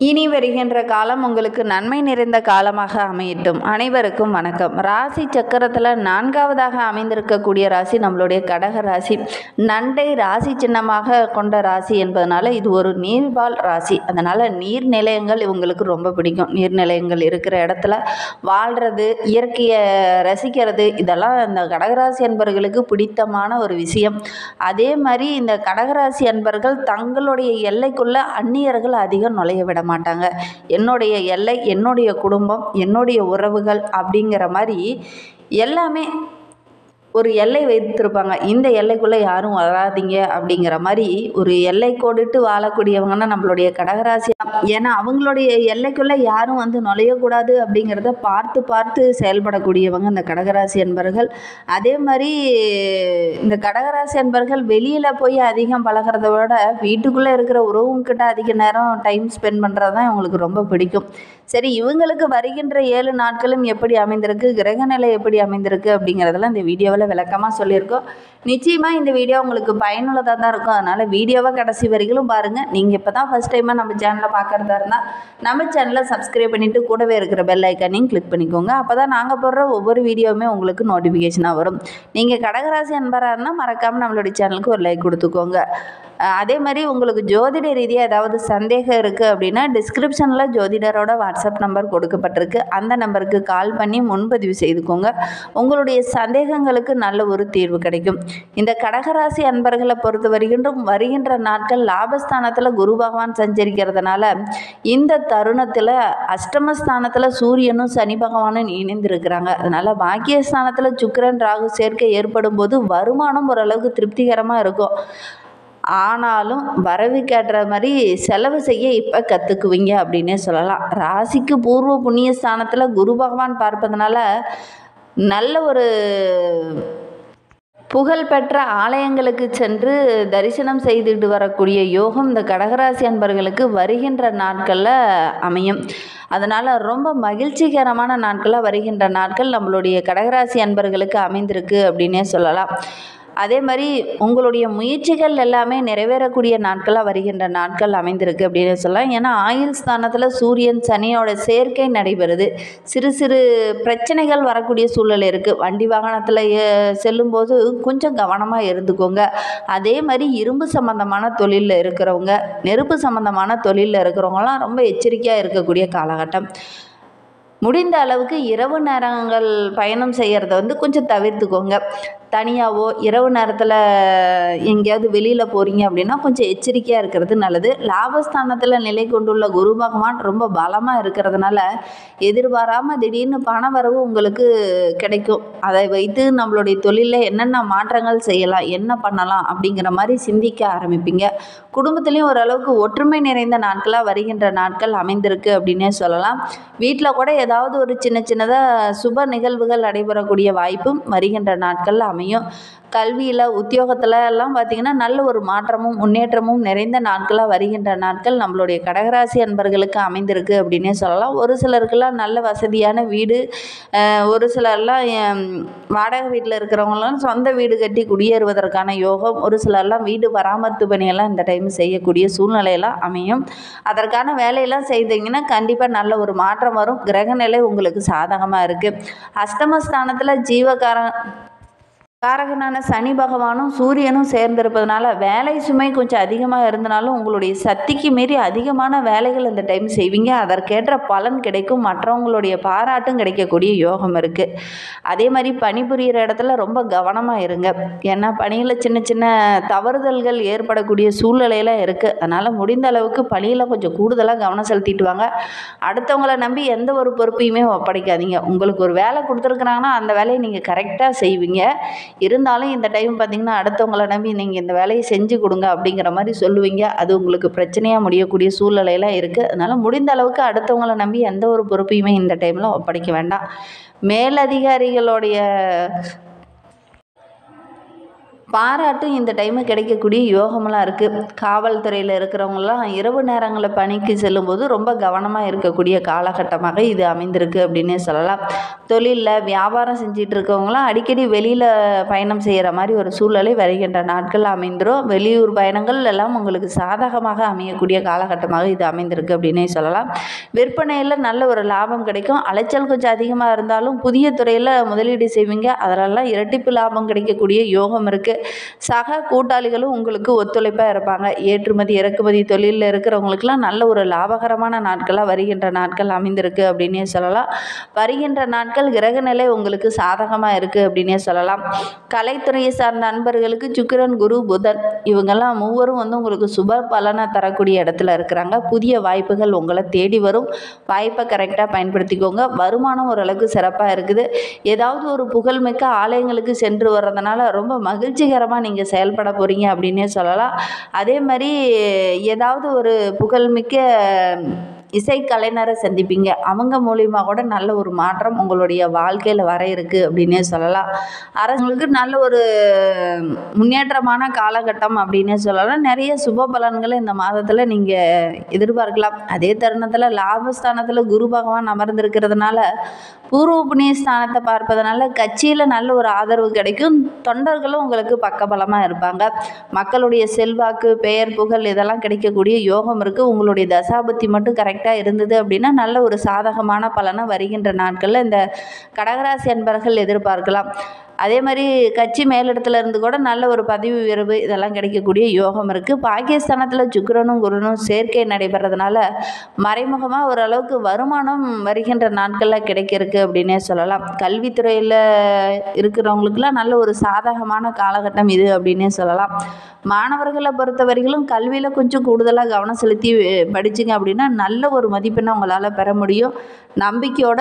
இனி வருகின்ற காலம் உங்களுக்கு நன்மை நிறைந்த காலமாக அமையட்டும். அனைவருக்கும் வணக்கம். ராசி சக்கரத்தில் 4வதாக அமைந்திருக்கக்கூடிய ராசி நம்மளுடைய கடக ராசி. நண்டை ராசி சின்னமாக கொண்ட ராசி என்பதனால இது ஒரு நீர்வாழ் ராசி. அதனால் நீர் நிலையங்கள் இவங்களுக்கு ரொம்ப பிடிக்கும். நீர்நிலையங்கள் இருக்கிற இடத்துல வாழ்கிறது, இயற்கையை ரசிக்கிறது, இதெல்லாம் இந்த கடகராசி அன்பர்களுக்கு பிடித்தமான ஒரு விஷயம். அதே மாதிரி இந்த கடகராசி அன்பர்கள் தங்களுடைய எல்லைக்குள்ள அந்நியர்கள் அதிகம் நுழைய விட மாட்டாங்க. என்னுடைய எல்லை, என்னுடைய குடும்பம், என்னுடைய உறவுகள் அப்படிங்கிற மாதிரி எல்லாமே ஒரு எல்லை வைத்திருப்பாங்க. இந்த எல்லைக்குள்ளே யாரும் வராதிங்க அப்படிங்கிற மாதிரி ஒரு எல்லை கோடிட்டு வாழக்கூடியவங்கன்னா நம்மளுடைய கடகராசி. ஏன்னா அவங்களுடைய எல்லைக்குள்ளே யாரும் நுழையக்கூடாது அப்படிங்கிறத பார்த்து பார்த்து செயல்படக்கூடியவங்க இந்த கடகராசி அன்பர்கள். அதே மாதிரி இந்த கடகராசி அன்பர்கள் வெளியில் போய் அதிகம் பழகிறத விட வீட்டுக்குள்ளே இருக்கிற உறவுங்கிட்ட அதிக நேரம் டைம் ஸ்பெண்ட் பண்ணுறது தான் இவங்களுக்கு ரொம்ப பிடிக்கும். சரி, இவங்களுக்கு வருகின்ற 7 நாட்களும் எப்படி அமைந்திருக்கு, கிரகநிலை எப்படி அமைந்திருக்கு அப்படிங்கிறதெல்லாம் இந்த வீடியோவில் விளக்கமாக சொல்லியிருக்கோம். நிச்சயமாக இந்த வீடியோ உங்களுக்கு பயனுள்ளதாக தான் இருக்கும். அதனால் வீடியோவை கடைசி வரைக்கும் பாருங்கள். நீங்கள் இப்போ தான் ஃபஸ்ட் டைமாக நம்ம சேனலை பார்க்குறதா இருந்தால் நம்ம சேனலை சப்ஸ்கிரைப் பண்ணிவிட்டு கூடவே இருக்கிற பெல் ஐக்கானையும் கிளிக் பண்ணிக்கோங்க. அப்போ தான் நாங்கள் போடுற ஒவ்வொரு வீடியோவுமே உங்களுக்கு நோட்டிஃபிகேஷனாக வரும். நீங்கள் கடகராசி அன்பராக இருந்தால் மறக்காமல் நம்மளுடைய சேனலுக்கு ஒரு லைக் கொடுத்துக்கோங்க. அதே மாதிரி உங்களுக்கு ஜோதிட ரீதியாக ஏதாவது சந்தேகம் இருக்குது அப்படின்னா டிஸ்கிரிப்ஷனில் ஜோதிடரோட வாட்ஸ்அப் நம்பர் கொடுக்கப்பட்டிருக்கு. அந்த நம்பருக்கு கால் பண்ணி முன்பதிவு செய்துக்கோங்க. உங்களுடைய சந்தேகங்களுக்கு நல்ல ஒரு தீர்வு கிடைக்கும். இந்த கடகராசி அன்பர்களை பொறுத்த வருகின்ற நாட்கள் லாபஸ்தானத்தில் குரு பகவான் சஞ்சரிக்கிறதுனால இந்த தருணத்தில் அஷ்டமஸ்தானத்தில் சூரியனும் சனி பகவானும் இணைந்திருக்கிறாங்க. அதனால் பாக்கியஸ்தானத்தில் சுக்கிரன் ராகு சேர்க்கை ஏற்படும் போது வருமானம் ஓரளவுக்கு திருப்திகரமாக இருக்கும். ஆனாலும் வரவுக்கேற்ற மாதிரி செலவு செய்ய இப்போ கற்றுக்குவீங்க அப்படின்னே சொல்லலாம். ராசிக்கு பூர்வ புண்ணிய ஸ்தானத்தில் குரு பகவான் பார்ப்பதனால நல்ல ஒரு புகழ்பெற்ற ஆலயங்களுக்கு சென்று தரிசனம் செய்துட்டு வரக்கூடிய யோகம் இந்த கடகராசி அன்பர்களுக்கு வருகின்ற நாட்களில் அமையும். அதனால் ரொம்ப மகிழ்ச்சிகரமான நாட்களாக வருகின்ற நாட்கள் நம்மளுடைய கடகராசி அன்பர்களுக்கு அமைந்திருக்கு அப்படின்னே சொல்லலாம். அதே மாதிரி உங்களுடைய முயற்சிகள் எல்லாமே நிறைவேறக்கூடிய நாட்களாக வருகின்ற நாட்கள் அமைந்திருக்கு அப்படின்னு சொல்லலாம். ஏன்னா ஆயுள் ஸ்தானத்தில் சூரியன் சனியோட சேர்க்கை நடைபெறுது. சிறு சிறு பிரச்சனைகள் வரக்கூடிய சூழ்நிலை இருக்குது. வண்டி வாகனத்தில் செல்லும்போது கொஞ்சம் கவனமாக இருந்துக்கோங்க. அதே மாதிரி இரும்பு சம்மந்தமான தொழிலில் இருக்கிறவங்க, நெருப்பு சம்மந்தமான தொழிலில் இருக்கிறவங்களாம் ரொம்ப எச்சரிக்கையாக இருக்கக்கூடிய காலகட்டம். முடிந்த அளவுக்கு இரவு நேரங்கள் பயணம் செய்கிறத கொஞ்சம் தவிர்த்துக்கோங்க. தனியாகவோ இரவு நேரத்தில் எங்கேயாவது வெளியில் போகிறீங்க அப்படின்னா கொஞ்சம் எச்சரிக்கையாக இருக்கிறது நல்லது. லாபஸ்தானத்தில் நிலை கொண்டுள்ள குரு பகவான் ரொம்ப பலமாக இருக்கிறதுனால எதிர்பாராமல் திடீர்னு பண வரவு உங்களுக்கு கிடைக்கும். அதை வைத்து நம்மளுடைய தொழிலில் என்னென்ன மாற்றங்கள் செய்யலாம், என்ன பண்ணலாம் அப்படிங்கிற மாதிரி சிந்திக்க ஆரம்பிப்பீங்க. குடும்பத்துலேயும் ஓரளவுக்கு ஒற்றுமை நிறைந்த நாட்களாக வருகின்ற நாட்கள் அமைந்திருக்கு அப்படின்னே சொல்லலாம். வீட்டில் கூட ஏதாவது ஒரு சின்னதாக சுப நிகழ்வுகள் நடைபெறக்கூடிய வாய்ப்பும் வருகின்ற நாட்களில் அமையும். கல்வியில், உத்தியோகத்தில் எல்லாம் பார்த்திங்கன்னா நல்ல ஒரு மாற்றமும் முன்னேற்றமும் நிறைந்த நாட்களாக வருகின்ற நாட்கள் நம்மளுடைய கடகராசி அன்பர்களுக்கு அமைந்திருக்கு அப்படின்னே சொல்லலாம். ஒரு சிலருக்கெல்லாம் நல்ல வசதியான வீடு, ஒரு சிலர்லாம் வாடகை வீட்டில் இருக்கிறவங்களாம் சொந்த வீடு கட்டி குடியேறுவதற்கான யோகம், ஒரு சிலர்லாம் வீடு பராமரிப்பு பணியெல்லாம் இந்த டைம் செய்யக்கூடிய சூழ்நிலையெல்லாம் அமையும். அதற்கான வேலையெல்லாம் செய்தீங்கன்னா கண்டிப்பாக நல்ல ஒரு மாற்றம் வரும். கிரகநிலை உங்களுக்கு சாதகமாக இருக்குது. அஷ்டமஸ்தானத்தில் காரகனான சனி பகவானும் சூரியனும் சேர்ந்திருப்பதனால வேலை சுமை கொஞ்சம் அதிகமாக இருந்தாலும் உங்களுடைய சக்திக்கு மீறி அதிகமான வேலைகள் இந்த டைம் செய்வீங்க. அதற்கேற்ற பலன் கிடைக்கும். மற்றவங்களுடைய பாராட்டும் கிடைக்கக்கூடிய யோகம் இருக்குது. அதே மாதிரி பணிபுரிகிற இடத்துல ரொம்ப கவனமாக இருங்க. ஏன்னா பணியில் சின்ன சின்ன தவறுதல்கள் ஏற்படக்கூடிய சூழ்நிலையெல்லாம் இருக்குது. அதனால் முடிந்த அளவுக்கு பணியில் கொஞ்சம் கூடுதலாக கவனம் செலுத்திட்டு வாங்க. அடுத்தவங்களை நம்பி எந்த ஒரு பொறுப்பையுமே ஒப்படைக்காதீங்க. உங்களுக்கு ஒரு வேலை கொடுத்துருக்குறாங்கன்னா அந்த வேலையை நீங்கள் கரெக்டாக செய்வீங்க. இருந்தாலும் இந்த டைம் பார்த்திங்கன்னா அடுத்தவங்களை நம்பி நீங்கள் இந்த வேலையை செஞ்சு கொடுங்க அப்படிங்கிற மாதிரி சொல்லுவீங்க. அது உங்களுக்கு பிரச்சனையாக முடியக்கூடிய சூழ்நிலையெல்லாம் இருக்குது. அதனால் முடிந்த அளவுக்கு அடுத்தவங்களை நம்பி எந்த ஒரு பொறுப்பையுமே இந்த டைமில் ஒப்படைக்க வேண்டாம். மேலதிகாரிகளுடைய பாராட்டும் இந்த டைமு கிடைக்கக்கூடிய யோகமெல்லாம் இருக்குது. காவல்துறையில் இருக்கிறவங்களாம் இரவு நேரங்களில் பணிக்கு செல்லும்போது ரொம்ப கவனமாக இருக்கக்கூடிய காலகட்டமாக இது அமைந்திருக்கு அப்படின்னே சொல்லலாம். தொழிலில் வியாபாரம் செஞ்சிட்டு இருக்கவங்களாம் அடிக்கடி வெளியில் பயணம் செய்கிற மாதிரி ஒரு சூழ்நிலை வருகின்ற நாட்கள் அமைந்துடும். வெளியூர் பயணங்கள் எல்லாம் உங்களுக்கு சாதகமாக அமையக்கூடிய காலகட்டமாக இது அமைந்திருக்கு அப்படின்னே சொல்லலாம். விற்பனையில் நல்ல ஒரு லாபம் கிடைக்கும். அலைச்சல் கொஞ்சம் அதிகமாக இருந்தாலும் புதிய துறையில் முதலீடு செய்வீங்க, அதிலெல்லாம் இரட்டிப்பு லாபம் கிடைக்கக்கூடிய யோகம் இருக்குது. சக கூட்டாளிகளும் உங்களுக்கு ஒத்துழைப்பாக இருப்பாங்க. ஏற்றுமதி இறக்குமதி தொழிலில் இருக்கிறவங்களுக்குலாம் நல்ல ஒரு லாபகரமான நாட்களாக வருகின்ற நாட்கள் அமைந்திருக்கு அப்படின்னே சொல்லலாம். வருகின்ற நாட்கள் கிரகநிலை உங்களுக்கு சாதகமாக இருக்குது அப்படின்னே சொல்லலாம். கலைத்துறையை சார்ந்த அன்பர்களுக்கு சுக்கிரன், குரு, புதன் இவங்கெல்லாம் மூவரும் உங்களுக்கு சுப பலனை தரக்கூடிய இடத்துல இருக்கிறாங்க. புதிய வாய்ப்புகள் உங்களை தேடி வரும். வாய்ப்பை கரெக்டாக பயன்படுத்திக்கோங்க. வருமானம் ஓரளவுக்கு சிறப்பாக இருக்குது. ஏதாவது ஒரு புகழ்மிக்க ஆலயங்களுக்கு சென்று வர்றதுனால ரொம்ப மகிழ்ச்சிகரமாக நீங்கள் செயல்பட போகிறீங்க அப்படின்னே சொல்லலாம். அதே மாதிரி ஏதாவது ஒரு புகழ்மிக்க இசைக்கலைஞரை சந்திப்பீங்க. அவங்க மூலிமா கூட நல்ல ஒரு மாற்றம் உங்களுடைய வாழ்க்கையில் வர இருக்குது அப்படின்னே சொல்லலாம். அரசுங்களுக்கு நல்ல ஒரு முன்னேற்றமான காலகட்டம் அப்படின்னே சொல்லலாம். நிறைய சுப பலன்களை இந்த மாதத்தில் நீங்கள் எதிர்பார்க்கலாம். அதே தருணத்தில் லாபஸ்தானத்தில் குரு பகவான் அமர்ந்திருக்கிறதுனால பூர்வ புண்ணிய ஸ்தானத்தை பார்ப்பதனால கட்சியில் நல்ல ஒரு ஆதரவு கிடைக்கும். தொண்டர்களும் உங்களுக்கு பக்கபலமாக இருப்பாங்க. மக்களுடைய செல்வாக்கு, பெயர், புகழ் இதெல்லாம் கிடைக்கக்கூடிய யோகம் இருக்குது. உங்களுடைய தசாபுத்தி மட்டும் கரெக்டாக இருந்தது அப்படின்னா நல்ல ஒரு சாதகமான பலனை வருகின்ற நாட்களில் இந்த கடகராசி அன்பர்கள் எதிர்பார்க்கலாம். அதே மாதிரி கட்சி மேலிடத்துல இருந்து கூட நல்ல ஒரு பதவி உயர்வு இதெல்லாம் கிடைக்கக்கூடிய யோகம் இருக்குது. பாகிஸ்தானத்தில் சுக்கிரனும் குருனும் சேர்க்கை நடைபெறதுனால மறைமுகமாக ஓரளவுக்கு வருமானம் வருகின்ற நாட்களில் கிடைக்கிறதுக்கு அப்படின்னே சொல்லலாம். கல்வித்துறையில் இருக்கிறவங்களுக்குலாம் நல்ல ஒரு சாதகமான காலகட்டம் இது அப்படின்னே சொல்லலாம். மாணவர்களை பொறுத்த வரைக்கும் கல்வியில் கொஞ்சம் கூடுதலாக கவனம் செலுத்தி படிச்சிங்க அப்படின்னா நல்ல ஒரு மதிப்பெண்ணை உங்களால் பெற முடியும். நம்பிக்கையோட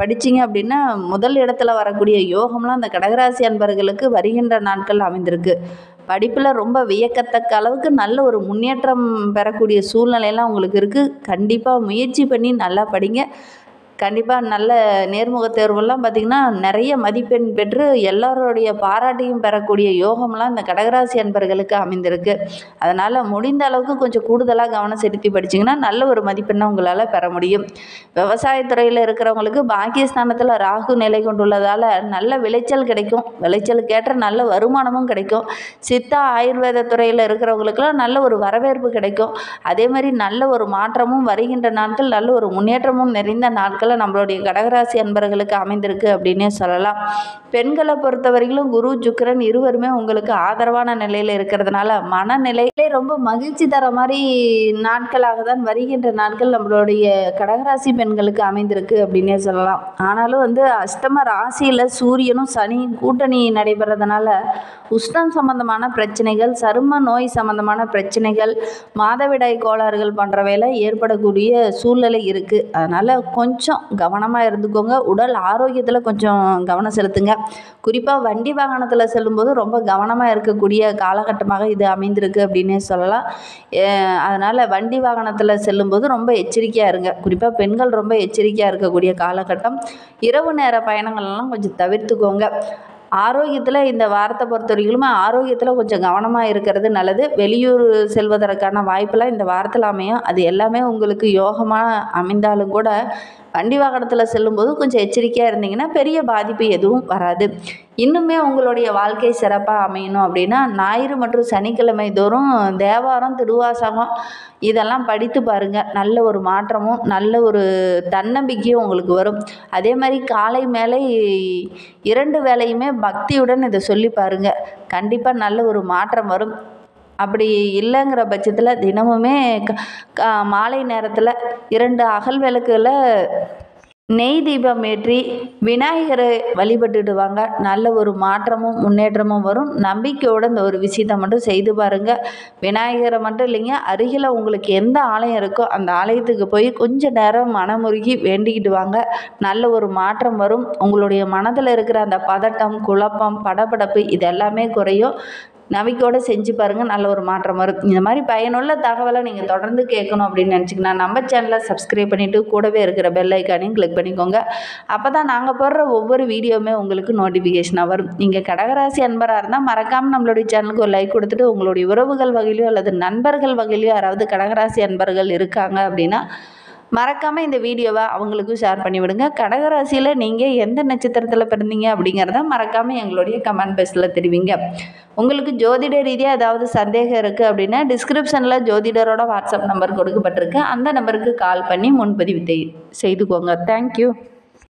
படிச்சிங்க அப்படின்னா முதல் இடத்துல வரக்கூடிய யோகம்லாம் அந்த கடகராசி அன்பர்களுக்கு வருகின்ற நாட்கள் அமைந்திருக்கு. படிப்பில் ரொம்ப வியக்கத்தக்க அளவுக்கு நல்ல ஒரு முன்னேற்றம் பெறக்கூடிய சூழ்நிலையெல்லாம் உங்களுக்கு இருக்குது. கண்டிப்பாக முயற்சி பண்ணி நல்லா படிங்க. கண்டிப்பாக நல்ல நேர்முக தேர்வெல்லாம் பார்த்திங்கன்னா நிறைய மதிப்பெண் பெற்று எல்லாருடைய பாராட்டையும் பெறக்கூடிய யோகம்லாம் இந்த கடகராசி அன்பர்களுக்கு அமைந்திருக்கு. அதனால் முடிந்த அளவுக்கு கொஞ்சம் கூடுதலாக கவனம் செலுத்தி படிச்சிங்கன்னா நல்ல ஒரு மதிப்பெண்ணை உங்களால் பெற முடியும். விவசாயத்துறையில் இருக்கிறவங்களுக்கு பாக்கியஸ்தானத்தில் ராகு நிலை கொண்டுள்ளதால் நல்ல விளைச்சல் கிடைக்கும். விளைச்சலுக்கேற்ற நல்ல வருமானமும் கிடைக்கும். சித்தா ஆயுர்வேத துறையில் இருக்கிறவங்களுக்குலாம் நல்ல ஒரு வரவேற்பு கிடைக்கும். அதே மாதிரி நல்ல ஒரு மாற்றமும் வருகின்ற நாட்கள் நல்ல ஒரு முன்னேற்றமும் நிறைந்த நாட்கள் நம்மளுடைய கடகராசி அன்பர்களுக்கு அமைந்திருக்கு அப்படின்னே சொல்லலாம். பெண்களை பொறுத்தவரையிலும் குரு, சுக்கிரன் இருவருமே உங்களுக்கு ஆதரவான நிலையில் இருக்கிறதுனால மனநிலையிலே ரொம்ப மகிழ்ச்சி தர மாதிரி நாட்களாக தான் வருகின்ற நாட்கள் நம்மளுடைய கடகராசி பெண்களுக்கு அமைந்திருக்கு அப்படின்னே சொல்லலாம். ஆனாலும் அஷ்டம ராசியில் சூரியனும் சனியும் கூட்டணி நடைபெறதுனால உஷ்ணம் சம்பந்தமான பிரச்சனைகள், சரும நோய் சம்பந்தமான பிரச்சனைகள், மாதவிடாய் கோளாறுகள் போன்றவையெல்லாம் ஏற்படக்கூடிய சூழ்நிலை இருக்குது. அதனால் கொஞ்சம் கவனமாக இருந்துக்கோங்க. உடல் ஆரோக்கியத்தில் கொஞ்சம் கவனம் செலுத்துங்க. குறிப்பாக வண்டி வாகனத்தில் செல்லும்போது ரொம்ப கவனமாக இருக்கக்கூடிய காலகட்டமாக இது அமைந்திருக்கு அப்படின்னே சொல்லலாம். அதனால் வண்டி வாகனத்தில் செல்லும்போது ரொம்ப எச்சரிக்கையாக இருங்க. குறிப்பாக பெண்கள் ரொம்ப எச்சரிக்கையாக இருக்கக்கூடிய காலகட்டம். இரவு நேர பயணங்கள்லாம் கொஞ்சம் தவிர்த்துக்கோங்க. ஆரோக்கியத்தில் இந்த வாரத்தை பொறுத்த வரைக்கும் ஆரோக்கியத்தில் கொஞ்சம் கவனமாக இருக்கிறது நல்லது. வெளியூர் செல்வதற்கான வாய்ப்பெல்லாம் இந்த வாரத்தில் அமையும். அது எல்லாமே உங்களுக்கு யோகமாக அமைந்தாலும் கூட வண்டி வாகனத்தில் செல்லும்போது கொஞ்சம் எச்சரிக்கையாக இருந்தீங்கன்னா பெரிய பாதிப்பு எதுவும் வராது. இன்னுமே உங்களுடைய வாழ்க்கை சிறப்பாக அமையணும் அப்படின்னா ஞாயிறு மற்றும் சனிக்கிழமை தோறும் தேவாரம், திருவாசகம் இதெல்லாம் படித்து பாருங்கள். நல்ல ஒரு மாற்றமும் நல்ல ஒரு தன்னம்பிக்கையும் உங்களுக்கு வரும். அதே மாதிரி காலை மேலே 2 வேளையுமே பக்தியுடன் இதை சொல்லி பாருங்கள். கண்டிப்பாக நல்ல ஒரு மாற்றம் வரும். அப்படி இல்லைங்கிற பட்சத்தில் தினமுமே மாலை நேரத்தில் 2 அகல் விளக்குகளை நெய் தீபம் ஏற்றி விநாயகரை வழிபட்டுடுவாங்க. நல்ல ஒரு மாற்றமும் முன்னேற்றமும் வரும். நம்பிக்கையோடு இந்த ஒரு விஷயத்தை மட்டும் செய்து பாருங்கள். விநாயகரை மட்டும் இல்லைங்க, அருகில் உங்களுக்கு எந்த ஆலயம் இருக்கோ அந்த ஆலயத்துக்கு போய் கொஞ்சம் நேரம் மனமுருகி வேண்டிக்கிட்டு வாங்க. நல்ல ஒரு மாற்றம் வரும். உங்களுடைய மனதில் இருக்கிற அந்த பதட்டம், குழப்பம், படபடப்பு இது எல்லாமே குறையும். நம்பிக்கையோடு செஞ்சு பாருங்கள், நல்ல ஒரு மாற்றம் வரும். இந்த மாதிரி பயனுள்ள தகவலை நீங்கள் தொடர்ந்து கேட்கணும் அப்படின்னு நினச்சிங்கன்னா நம்ம சேனலை சப்ஸ்கிரைப் பண்ணிவிட்டு கூடவே இருக்கிற பெல் ஐக்கானையும் கிளிக் பண்ணிக்கோங்க. அப்போ தான் நாங்கள் போடுற ஒவ்வொரு வீடியோவுமே உங்களுக்கு நோட்டிஃபிகேஷனாக வரும். நீங்கள் கடகராசி அன்பராக இருந்தால் மறக்காமல் நம்மளுடைய சேனலுக்கு ஒரு லைக் கொடுத்துட்டு உங்களுடைய உறவுகள் வகையிலையோ அல்லது நண்பர்கள் வகையிலையோ யாராவது கடகராசி அன்பர்கள் இருக்காங்க அப்படின்னா மறக்காமல் இந்த வீடியோவை அவங்களுக்கும் ஷேர் பண்ணிவிடுங்க. கடகராசியில் நீங்கள் எந்த நட்சத்திரத்தில் பிறந்தீங்க அப்படிங்கிறத மறக்காமல் எங்களுடைய கமெண்ட் பாக்ஸில் தெரிவிங்க. உங்களுக்கு ஜோதிட ரீதியாக ஏதாவது சந்தேகம் இருக்குது அப்படின்னா டிஸ்கிரிப்ஷனில் ஜோதிடரோட வாட்ஸ்அப் நம்பர் கொடுக்கப்பட்டிருக்கு. அந்த நம்பருக்கு கால் பண்ணி முன்பதிவு செய்துக்கோங்க. தேங்க்யூ.